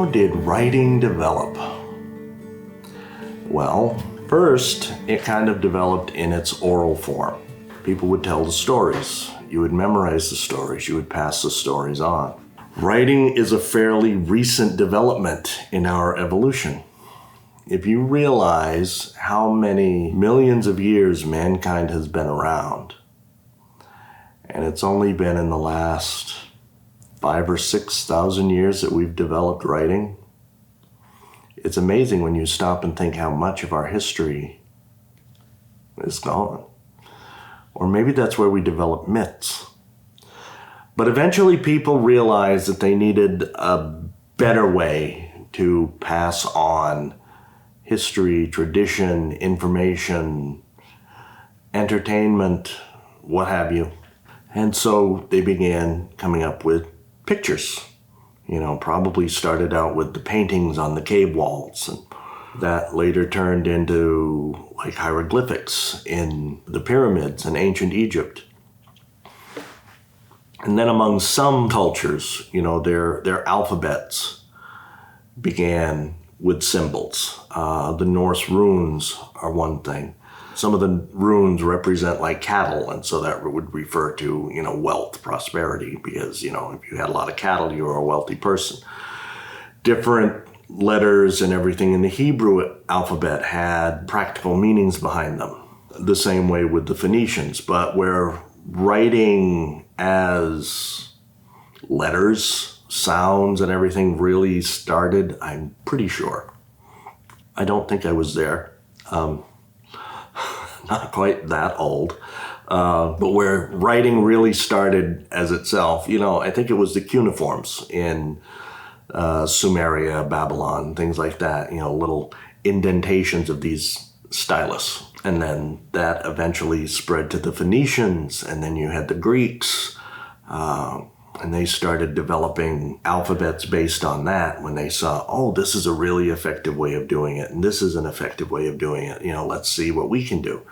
How did writing develop? Well, first, it kind of developed in its oral form. People would tell the stories. You would memorize the stories. You would pass the stories on. Writing is a fairly recent development in our evolution. If you realize how many millions of years mankind has been around, and it's only been in the last 5,000 or 6,000 years that we've developed writing, it's amazing when you stop and think how much of our history is gone. Or maybe that's where we develop myths. But eventually people realized that they needed a better way to pass on history, tradition, information, entertainment, what have you. And so they began coming up with pictures. Probably started out with the paintings on the cave walls, and that later turned into like hieroglyphics in the pyramids in ancient Egypt. And then among some cultures, their alphabets began with symbols. The Norse runes are one thing. Some of the runes represent like cattle, and so that would refer to, wealth, prosperity, because, if you had a lot of cattle, you were a wealthy person. Different letters and everything in the Hebrew alphabet had practical meanings behind them. The same way with the Phoenicians, but where writing as letters, sounds, and everything really started, I'm pretty sure. I don't think I was there. Not quite that old. But where writing really started as itself, I think it was the cuneiforms in Sumeria, Babylon, things like that, little indentations of these stylus. And then that eventually spread to the Phoenicians, and then you had the Greeks, and they started developing alphabets based on that when they saw, this is a really effective way of doing it, and this is an effective way of doing it. Let's see what we can do.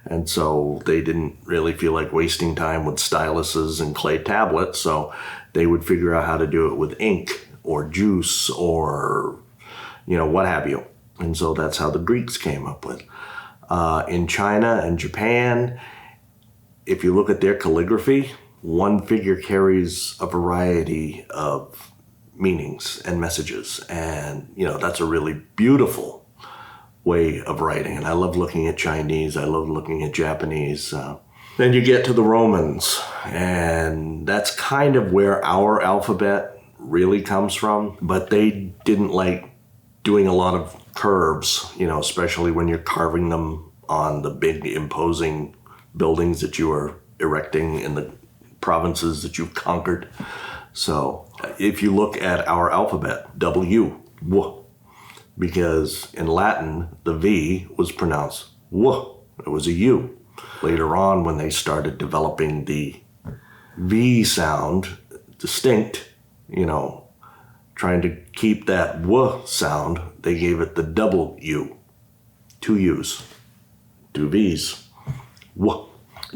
And so they didn't really feel like wasting time with styluses and clay tablets, so they would figure out how to do it with ink or juice or, what have you. And so that's how the Greeks came up with. In China and Japan, if you look at their calligraphy, one figure carries a variety of meanings and messages. And, that's a really beautiful way of writing. And I love looking at Chinese. I love looking at Japanese. Then you get to the Romans, and that's kind of where our alphabet really comes from. But they didn't like doing a lot of curves, especially when you're carving them on the big imposing buildings that you are erecting in the provinces that you've conquered. So if you look at our alphabet, W, because in Latin, the V was pronounced W. It was a U. Later on, when they started developing the V sound distinct, trying to keep that W sound, they gave it the double U. 2 U's, 2 V's. W.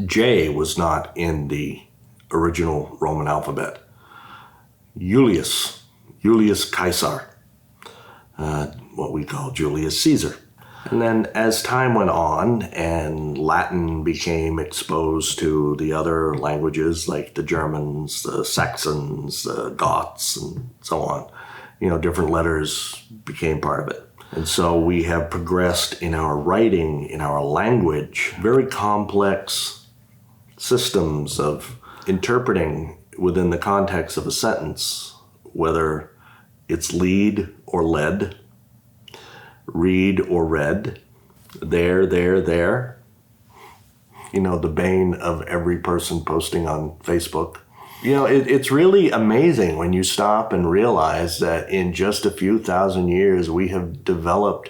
J was not in the original Roman alphabet. Julius Caesar, what we call Julius Caesar. And then as time went on and Latin became exposed to the other languages like the Germans, the Saxons, the Goths, and so on, different letters became part of it. And so we have progressed in our writing, in our language, very complex systems of interpreting within the context of a sentence, whether it's lead or led, read or read, there. The bane of every person posting on Facebook. It's really amazing when you stop and realize that in just a few thousand years, we have developed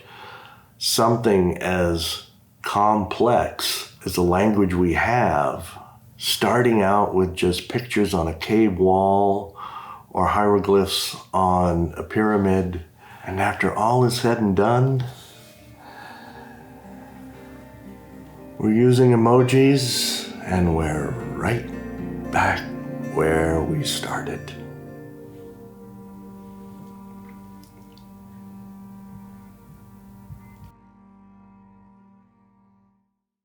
something as complex as the language we have, starting out with just pictures on a cave wall or hieroglyphs on a pyramid. And after all is said and done, we're using emojis, and we're right back where we started.